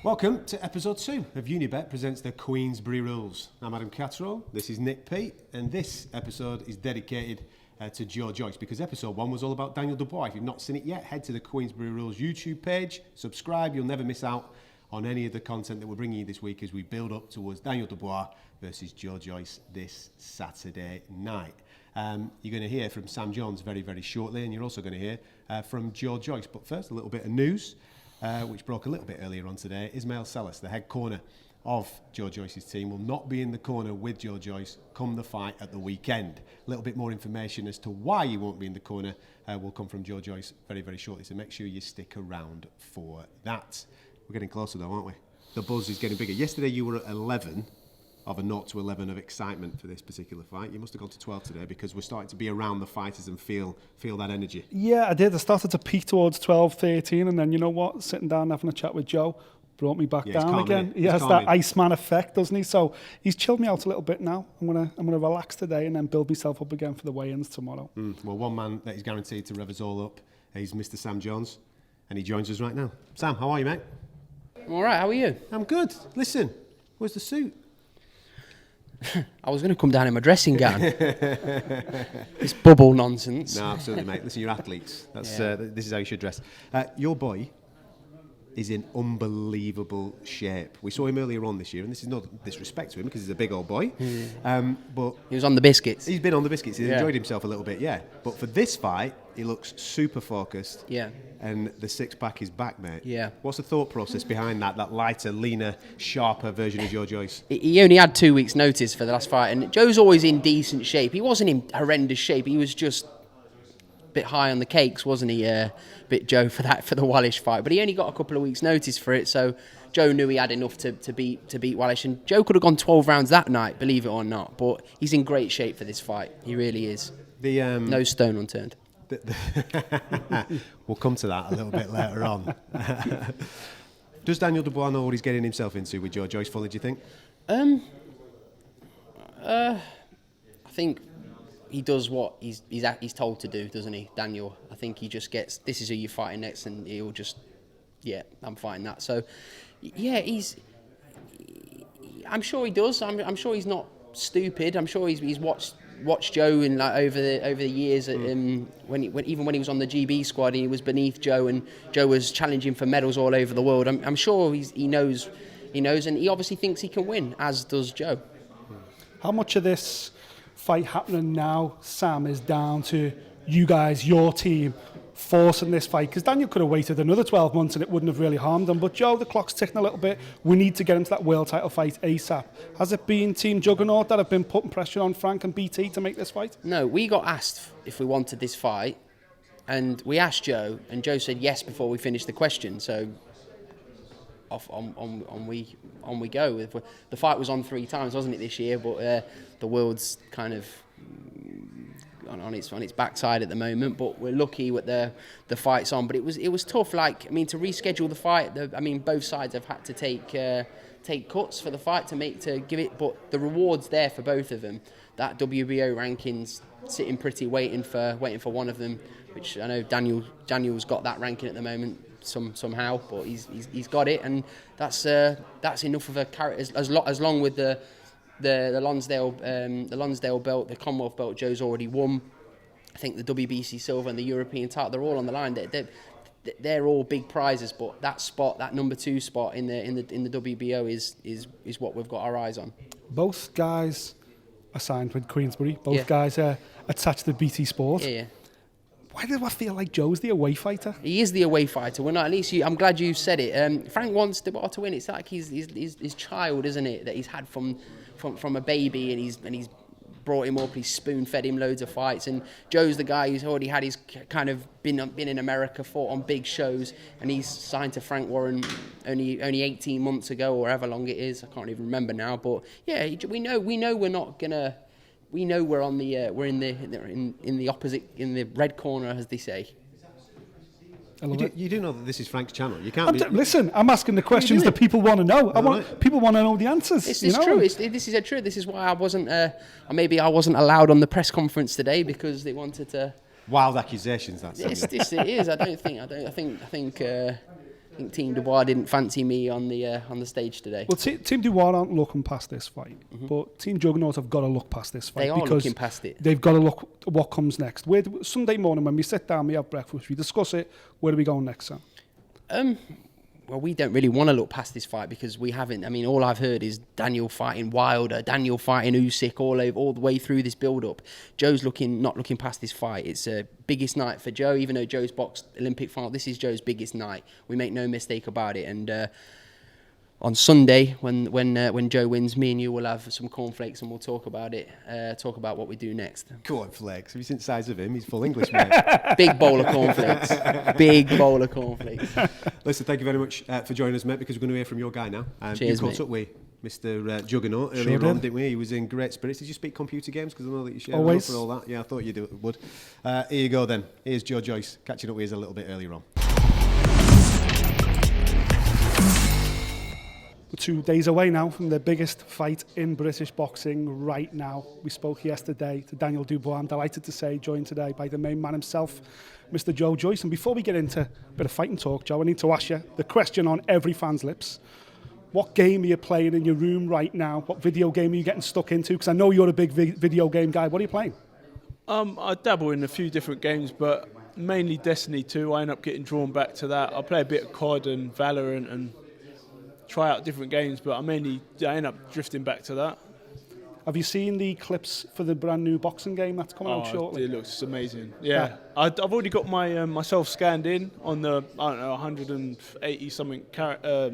Welcome to episode 2 of Unibet presents the Queensberry Rules. I'm Adam Catterall, this is Nick Peet, and this episode is dedicated to Joe Joyce because episode 1 was all about Daniel Dubois. If you've not seen it yet, head to the Queensberry Rules YouTube page, subscribe, you'll never miss out on any of the content that we're bringing you this week as we build up towards Daniel Dubois versus Joe Joyce this Saturday night. You're going to hear from Sam Jones very, very shortly, and you're also going to hear from Joe Joyce. But first, a little bit of news. Which broke a little bit earlier on today. Ismail Sellis, the head corner of Joe Joyce's team, will not be in the corner with Joe Joyce come the fight at the weekend. A little bit more information as to why he won't be in the corner will come from Joe Joyce very, very shortly, so make sure you stick around for that. We're getting closer though, aren't we? The buzz is getting bigger. Yesterday you were at 11 of a 0 to 11 of excitement for this particular fight. You must have gone to 12 today because we're starting to be around the fighters and feel that energy. Yeah, I did. I started to peak towards 12, 13, and then you know what? Sitting down having a chat with Joe brought me back down again. He has that Iceman effect, doesn't he? So he's chilled me out a little bit now. I'm gonna relax today and then build myself up again for the weigh-ins tomorrow. Well, one man that is guaranteed to rev us all up is Mr. Sam Jones, and he joins us right now. Sam, how are you, mate? I'm all right. How are you? I'm good. Listen, where's the suit? I was going to come down in my dressing gown. This bubble nonsense. No, absolutely, mate. Listen, you're athletes. This is how you should dress. Your boy is in unbelievable shape. We saw him earlier on this year, and this is no disrespect to him because he's a big old boy. But he was on the biscuits. He's been on the biscuits. He's enjoyed himself a little bit, yeah. But for this fight, he looks super focused. Yeah. And the six-pack is back, mate. Yeah. What's the thought process behind that lighter, leaner, sharper version of Joe Joyce? He only had 2 weeks' notice for the last fight, and Joe's always in decent shape. He wasn't in horrendous shape. He was just a bit high on the cakes, wasn't he, bit Joe for the Wallish fight? But he only got a couple of weeks' notice for it, so Joe knew he had enough to beat Wallish, and Joe could have gone 12 rounds that night, believe it or not. But he's in great shape for this fight. He really is. No stone unturned. We'll come to that a little bit later on. Does Daniel Dubois know what he's getting himself into with Joe Joyce fully, do you think? I think he does what he's told to do, doesn't he, Daniel? I think he just gets, this is who you're fighting next, and he'll just, I'm fighting that. So, I'm sure he does. I'm sure he's not stupid. I'm sure he's watched Joe in over the years. Even when he was on the GB squad, and he was beneath Joe, and Joe was challenging for medals all over the world. I'm sure he knows, and he obviously thinks he can win, as does Joe. How much of this fight happening now, Sam, is down to you guys, your team, forcing this fight? Because Daniel could have waited another 12 months and it wouldn't have really harmed him. But Joe, the clock's ticking a little bit. We need to get into that world title fight ASAP. Has it been Team Juggernaut that have been putting pressure on Frank and BT to make this fight? No, we got asked if we wanted this fight, and we asked Joe, and Joe said yes before we finished the question. So on we go. The fight was on 3 times, wasn't it, this year? But the world's kind of on its backside at the moment. But we're lucky with the fight's on. But it was tough. Like, to reschedule the fight. Both sides have had to take cuts for the fight to give it. But the reward's there for both of them. That WBO ranking's sitting pretty, waiting for one of them. Which I know Daniel's got that ranking at the moment. Somehow, but he's got it, and that's enough of a carrot. As long with the Lonsdale belt, the Commonwealth belt, Joe's already won. I think the WBC silver and the European title, they're all on the line. They're all big prizes, but that spot, that number 2 spot in the WBO is what we've got our eyes on. Both guys are signed with Queensberry. Both guys are attached to BT Sport. Yeah. Why do I feel like Joe's the away fighter? He is the away fighter. Well, no, at least I'm glad you said it. Frank wants Dubois to win. It's like his child, isn't it? That he's had from a baby, and he's brought him up. He's spoon-fed him loads of fights. And Joe's the guy who's already had his kind of been in America, fought on big shows, and he's signed to Frank Warren only 18 months ago, or however long it is. I can't even remember now. But yeah, we know we're not gonna. We know we're on the we're in the opposite, in the red corner, as they say. You do know that this is Frank's channel. You can't. Listen, I'm asking the questions that people want to know. People want to know the answers. This is true. This is a truth. This is why I wasn't. Maybe I wasn't allowed on the press conference today because they wanted to. Wild accusations. That's it is. I think think Team Dubois didn't fancy me on the stage today. Well, Team Dubois aren't looking past this fight, but Team Juggernaut have got to look past this fight. They are because looking past it. They've got to look at what comes next. Sunday morning when we sit down, we have breakfast, we discuss it. Where are we going next, Sam? Well, we don't really want to look past this fight because we haven't. I mean, all I've heard is Daniel fighting Wilder, Daniel fighting Usyk all the way through this build-up. Joe's not looking past this fight. It's a biggest night for Joe, even though Joe's boxed Olympic final. This is Joe's biggest night. We make no mistake about it. And on Sunday, when Joe wins, me and you will have some cornflakes and we'll talk about it. Talk about what we do next. Cornflakes. Have you seen the size of him? He's full English, mate. Big bowl of cornflakes. Big bowl of cornflakes. Listen, thank you very much for joining us, mate, because we're going to hear from your guy now. Cheers, you mate. caught up with Mr. Juggernaut earlier on, didn't we? He was in great spirits. Did you speak computer games? Because I know that you share Always. for all that. Yeah, I thought you would. Here you go then. Here's Joe Joyce catching up with us a little bit earlier on. 2 days away now from the biggest fight in British boxing right now. We spoke yesterday to Daniel Dubois. I'm delighted to say joined today by the main man himself, Mr. Joe Joyce. And before we get into a bit of fighting talk, Joe, I need to ask you the question on every fan's lips. What game are you playing in your room right now? What video game are you getting stuck into? Because I know you're a big video game guy. What are you playing? I dabble in a few different games, but mainly Destiny 2. I end up getting drawn back to that. I play a bit of COD and Valorant and try out different games, but I end up drifting back to that. Have you seen the clips for the brand new boxing game that's coming out shortly? It looks amazing. Yeah. I've already got my myself scanned in on the 180 something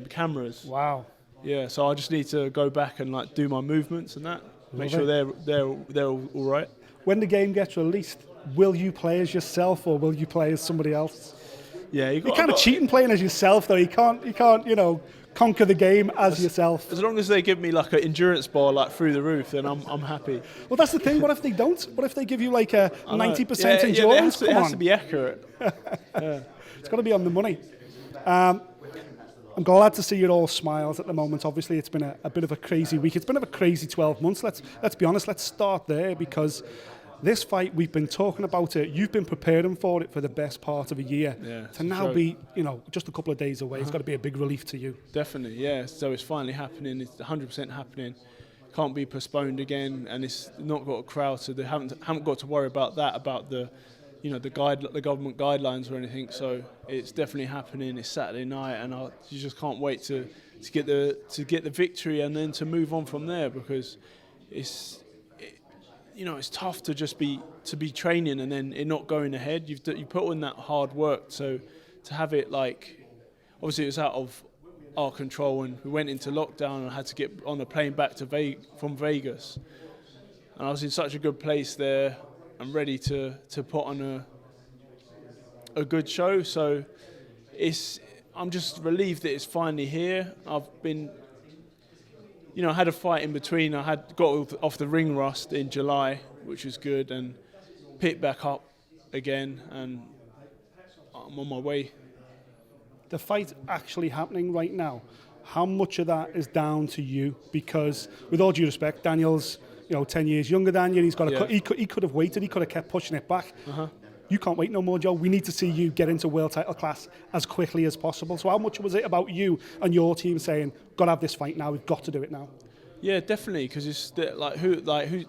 cameras. Wow. Yeah, so I just need to go back and like do my movements and that. Make sure they're all right. When the game gets released, will you play as yourself or will you play as somebody else? Yeah, You're kind of cheating playing as yourself though. You can't conquer the game as yourself. As long as they give me like an endurance bar like through the roof, then I'm happy. Well, that's the thing. What if they don't? What if they give you like a 90% endurance? Yeah, it has to be accurate. Yeah. It's got to be on the money. I'm glad to see you're all smiles at the moment. Obviously, it's been a bit of a crazy week. It's been a crazy 12 months. Let's be honest. Let's start there because this fight, we've been talking about it. You've been preparing for it for the best part of a year. Yeah, to now be, just a couple of days away, it's got to be a big relief to you. Definitely, yeah. So it's finally happening. It's 100% happening. Can't be postponed again, and it's not got a crowd, so they haven't got to worry about that, about the government guidelines or anything. So it's definitely happening. It's Saturday night, and you just can't wait to get the victory and then to move on from there, because it's tough to just be training and then it not going ahead. You put in that hard work, so to have it like, obviously it was out of our control, and we went into lockdown and I had to get on a plane back from Vegas, and I was in such a good place there and ready to put on a good show. So I'm just relieved that it's finally here. I've been, I had a fight in between. I had got off the ring rust in July, which was good, and picked back up again, and I'm on my way. The fight actually happening right now, how much of that is down to you? Because with all due respect, Daniel's 10 years younger than you. He's got he could have waited. He could have kept pushing it back. You can't wait no more, Joe. We need to see you get into world title class as quickly as possible. So how much was it about you and your team saying, "Got to have this fight now. We've got to do it now"? Yeah, definitely, because it's who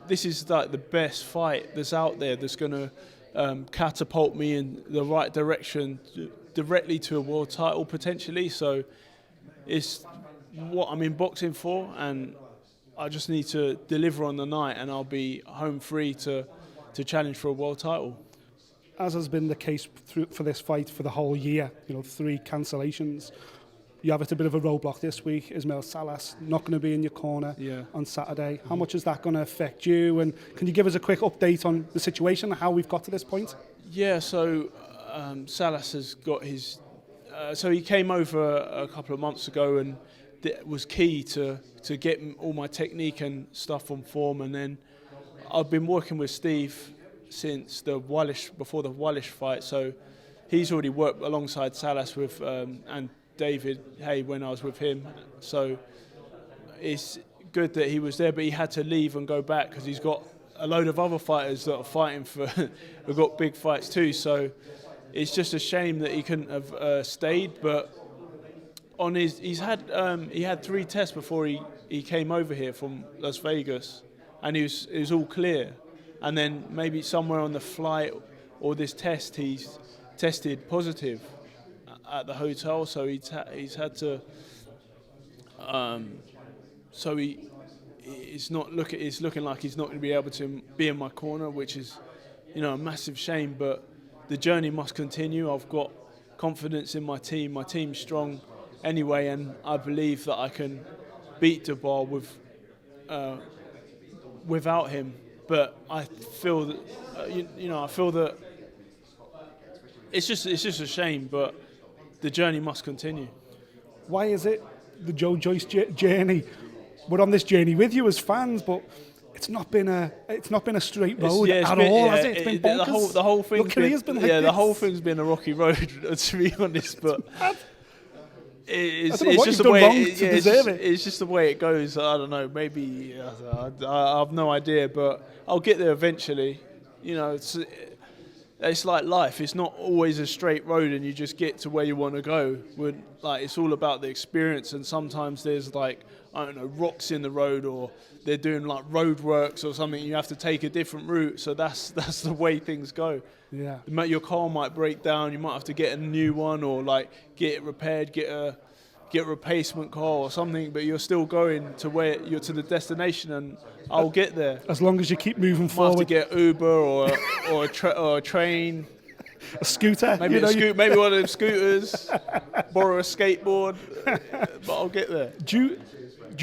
this is like the best fight that's out there that's going to catapult me in the right direction, directly to a world title potentially. So it's what I'm in boxing for, and I just need to deliver on the night, and I'll be home free to challenge for a world title. As has been the case for this fight for the whole year, 3 cancellations. You have a bit of a roadblock this week. Ismail Salas not going to be in your corner on Saturday. How much is that going to affect you? And can you give us a quick update on the situation, how we've got to this point? Yeah, so Salas has got his... so he came over a couple of months ago, and it was key to get all my technique and stuff on form. And then I've been working with Steve since before the Wallish fight. So he's already worked alongside Salas with and David Hay when I was with him. So it's good that he was there, but he had to leave and go back because he's got a load of other fighters that are fighting for. We've got big fights too. So it's just a shame that he couldn't have stayed, but on his, he had 3 tests before he came over here from Las Vegas, and it was all clear. And then maybe somewhere on the flight or this test, he's tested positive at the hotel, so he's had to. So it's looking like he's not going to be able to be in my corner, which is, a massive shame. But the journey must continue. I've got confidence in my team. My team's strong anyway, and I believe that I can beat Dubois without him. But I feel that, I feel that it's just a shame. But the journey must continue. Why is it the Joe Joyce journey? We're on this journey with you as fans, but it's not been a straight road at all, has it? It's been bonkers. The whole thing's been like this. The whole thing's been a rocky road, to be honest. But it's just the way it's just the way it goes. I don't know. Maybe I have no idea, but I'll get there eventually. It's like life. It's not always a straight road, and you just get to where you want to go. It's all about the experience, and sometimes there's rocks in the road, or they're doing road works or something. You have to take a different route. So that's the way things go. Yeah. Your car might break down. You might have to get a new one, or get it repaired, get a replacement car or something. But you're still going to where you're to the destination, and I'll get there as long as you keep moving forward. Might have to get Uber or a train, a scooter, maybe maybe one of them scooters, borrow a skateboard. But I'll get there. Do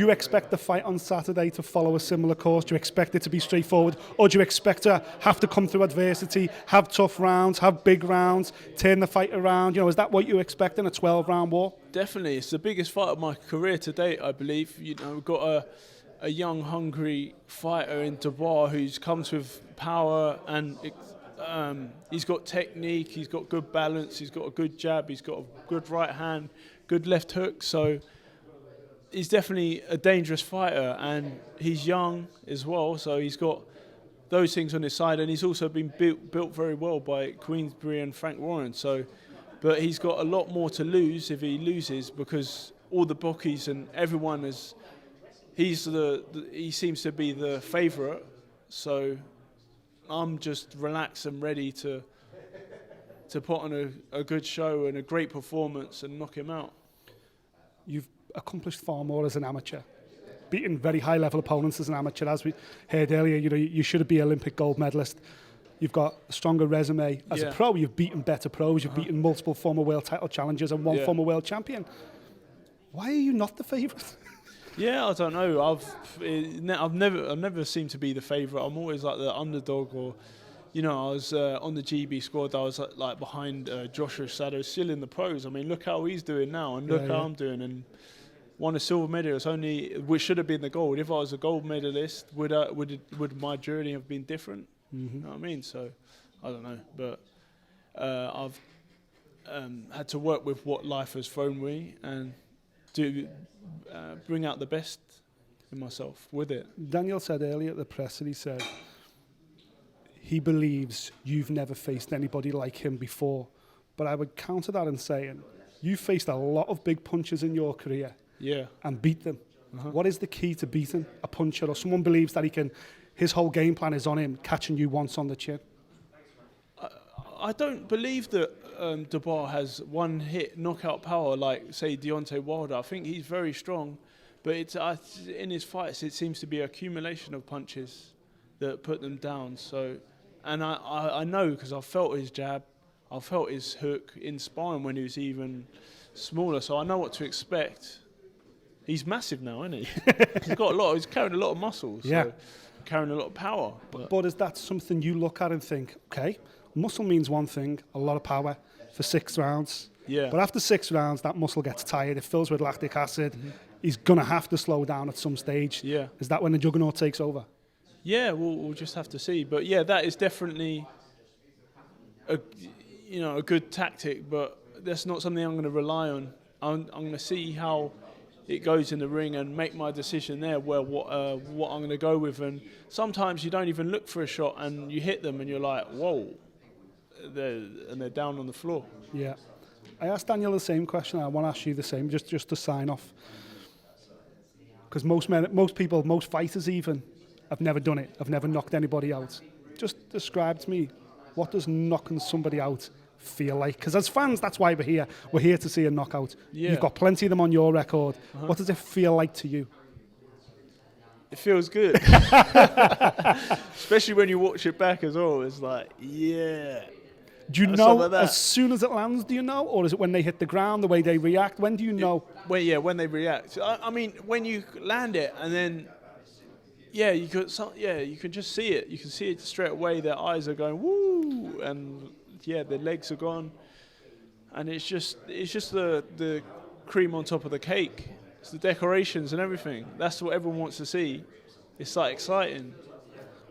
you expect the fight on Saturday to follow a similar course? Do you expect it to be straightforward? Or do you expect to have to come through adversity, have tough rounds, have big rounds, turn the fight around? Is that what you expect in a 12-round war? Definitely. It's the biggest fight of my career to date, I believe. We've got a young, hungry fighter in Dubois who's comes with power, and he's got technique, he's got good balance, he's got a good jab, he's got a good right hand, good left hook. So he's definitely a dangerous fighter, and he's young as well, so he's got those things on his side, and he's also been built very well by Queensberry and Frank Warren. So, but he's got a lot more to lose if he loses, because all the bookies and everyone he seems to be the favourite. So I'm just relaxed and ready to put on a good show and a great performance and knock him out. You've accomplished far more as an amateur, beating very high-level opponents as an amateur. As we heard earlier, you should be Olympic gold medalist. You've got a stronger resume. As a pro, you've beaten better pros. You've beaten multiple former world title challengers and one former world champion. Why are you not the favourite? Yeah, I don't know. I've never seemed to be the favourite. I'm always like the underdog, or I was on the GB squad. I was behind Joshua Sado, still in the pros. I mean, look how he's doing now, and look how I'm doing, and won a silver medal. Which should have been the gold. If I was a gold medalist, would my journey have been different? Mm-hmm. You know what I mean? So I don't know, but I've had to work with what life has thrown me and to bring out the best in myself with it. Daniel said earlier at the press that he said he believes you've never faced anybody like him before. But I would counter that in saying you faced a lot of big punches in your career and beat them. Uh-huh. What is the key to beating a puncher, or someone believes that his whole game plan is on him catching you once on the chin? I don't believe that Dubois has one hit knockout power like, say, Deontay Wilder. I think he's very strong, but in his fights it seems to be an accumulation of punches that put them down. So, and I know, because I've felt his jab, I've felt his hook in sparring when he was even smaller, so I know what to expect. He's massive now, isn't he? He's carrying a lot of muscles, so carrying a lot of power. But is that something you look at and think, okay, muscle means one thing, a lot of power for 6 rounds. Yeah. But after 6 rounds, that muscle gets tired. It fills with lactic acid. Mm-hmm. He's going to have to slow down at some stage. Yeah. Is that when the juggernaut takes over? Yeah, we'll just have to see. But yeah, that is definitely a good tactic, but that's not something I'm going to rely on. I'm going to see how it goes in the ring and make my decision there what I'm going to go with. And sometimes you don't even look for a shot and you hit them and you're like, whoa, they're down on the floor. Yeah. I asked Daniel the same question. I want to ask you the same, just to sign off. Because most fighters even, have never done it. Have never knocked anybody out. Just describe to me, what does knocking somebody out feel like? Because as fans, that's why we're here. We're here to see a knockout. Yeah. You've got plenty of them on your record. What does it feel like to you? It feels good. Especially when you watch it back as well. It's like, yeah. Do you Something know like that. as soon as it lands, do you know? Or is it when they hit the ground, the way they react? When do you know? When they react. I mean, when you land it and then, you can just see it. You can see it straight away. Their eyes are going, woo, and their legs are gone. And it's just the cream on top of the cake. It's the decorations and everything. That's what everyone wants to see. It's like exciting.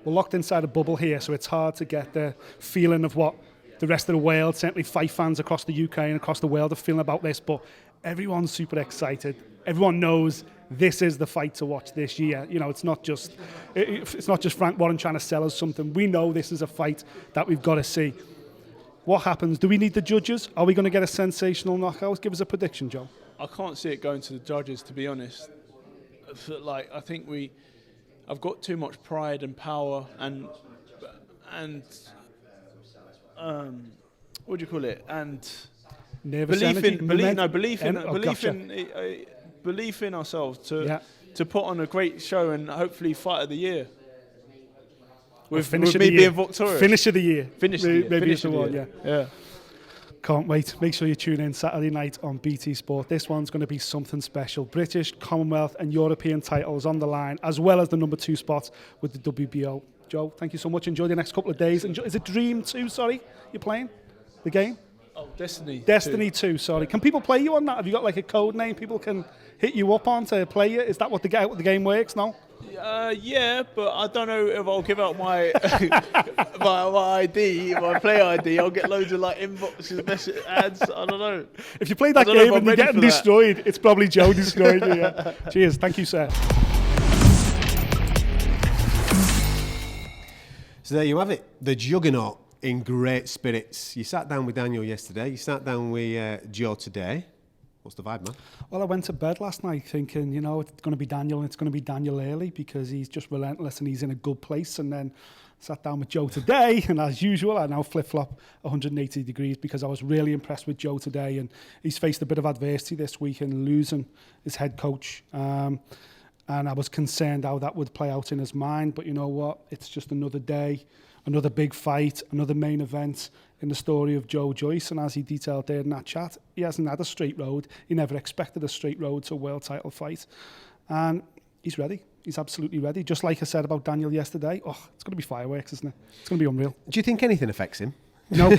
We're locked inside a bubble here, so it's hard to get the feeling of what the rest of the world, certainly fight fans across the UK and across the world, are feeling about this. But everyone's super excited. Everyone knows this is the fight to watch this year. You know, it's not just Frank Warren trying to sell us something. We know this is a fight that we've got to see. What happens? Do we need the judges? Are we going to get a sensational knockout? Give us a prediction, Joe. I can't see it going to the judges, to be honest. Like, I think I've got too much pride and power and what do you call it? And Nervous energy, belief in ourselves to put on a great show and hopefully fight of the year. With me being victorious. Finish of the year. Finish the year. Yeah. Can't wait. Make sure you tune in Saturday night on BT Sport. This one's going to be something special. British, Commonwealth and European titles on the line, as well as the number 2 spot with the WBO. Joe, thank you so much. Enjoy the next couple of days. Is it Dream 2, sorry, you're playing? The game? Oh, Destiny 2, sorry. Can people play you on that? Have you got like a code name people can hit you up on to play you? Is that what the game works now? Yeah, but I don't know if I'll give out my my ID, my play ID. I'll get loads of like inboxes, message ads. I don't know. If you play that game and you're getting destroyed, it's probably Joe destroyed you. Yeah. Cheers. Thank you, sir. So there you have it. The Juggernaut in great spirits. You sat down with Daniel yesterday. You sat down with Joe today. What's the vibe, man? Well, I went to bed last night thinking, it's going to be Daniel and it's going to be Daniel early because he's just relentless and he's in a good place. And then sat down with Joe today, and as usual, I now flip-flop 180 degrees because I was really impressed with Joe today, and he's faced a bit of adversity this week in losing his head coach. And I was concerned how that would play out in his mind. But you know what? It's just another day, another big fight, another main event in the story of Joe Joyce. And as he detailed there in that chat, he hasn't had a straight road. He never expected a straight road to a world title fight. And he's ready. He's absolutely ready. Just like I said about Daniel yesterday, it's going to be fireworks, isn't it? It's going to be unreal. Do you think anything affects him? No.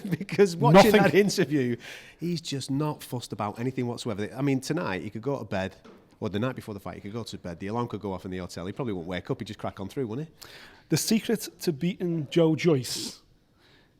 Because watching that interview, he's just not fussed about anything whatsoever. I mean, tonight he could go to bed, or the night before the fight, he could go to bed. The alarm could go off in the hotel. He probably wouldn't wake up. He'd just crack on through, wouldn't he? The secret to beating Joe Joyce,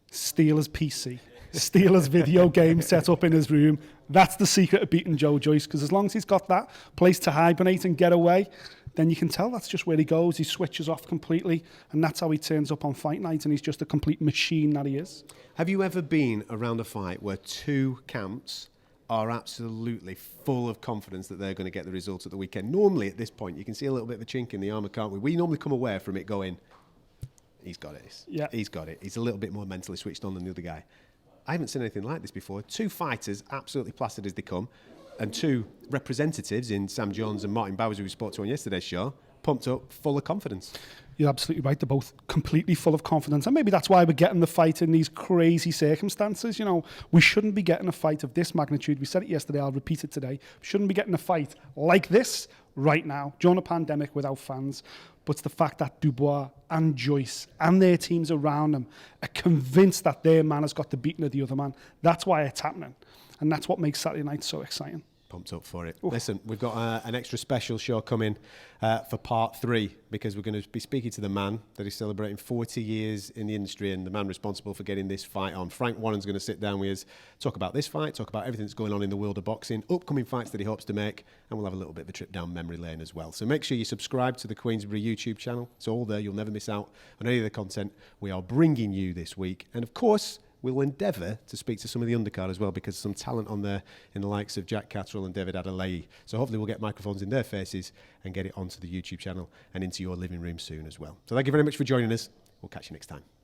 Steelers PC. Steelers video game set up in his room. That's the secret of beating Joe Joyce, because as long as he's got that place to hibernate and get away, then you can tell that's just where he goes. He switches off completely, and that's how he turns up on fight night, and he's just a complete machine that he is. Have you ever been around a fight where two camps are absolutely full of confidence that they're going to get the results at the weekend? Normally, at this point, you can see a little bit of a chink in the armour, can't we? We normally come away from it going, he's got it. Yeah. He's got it. He's a little bit more mentally switched on than the other guy. I haven't seen anything like this before. Two fighters, absolutely placid as they come, and two representatives in Sam Jones and Martin Bowers, who we spoke to on yesterday's show, pumped up, full of confidence. You're absolutely right. They're both completely full of confidence. And maybe that's why we're getting the fight in these crazy circumstances. You know, we shouldn't be getting a fight of this magnitude. We said it yesterday, I'll repeat it today. We shouldn't be getting a fight like this right now, during a pandemic without fans. But it's the fact that Dubois and Joyce and their teams around them are convinced that their man has got the beating of the other man. That's why it's happening. And that's what makes Saturday night so exciting. Pumped up for it. Oof. Listen, we've got an extra special show coming for part 3, because we're going to be speaking to the man that is celebrating 40 years in the industry and the man responsible for getting this fight on. Frank Warren's going to sit down with us, talk about this fight, talk about everything that's going on in the world of boxing, upcoming fights that he hopes to make, and we'll have a little bit of a trip down memory lane as well. So make sure you subscribe to the Queensberry YouTube channel. It's all there. You'll never miss out on any of the content we are bringing you this week. And of course, we'll endeavour to speak to some of the undercard as well, because there's some talent on there in the likes of Jack Catterall and David Adelaide. So hopefully we'll get microphones in their faces and get it onto the YouTube channel and into your living room soon as well. So thank you very much for joining us. We'll catch you next time.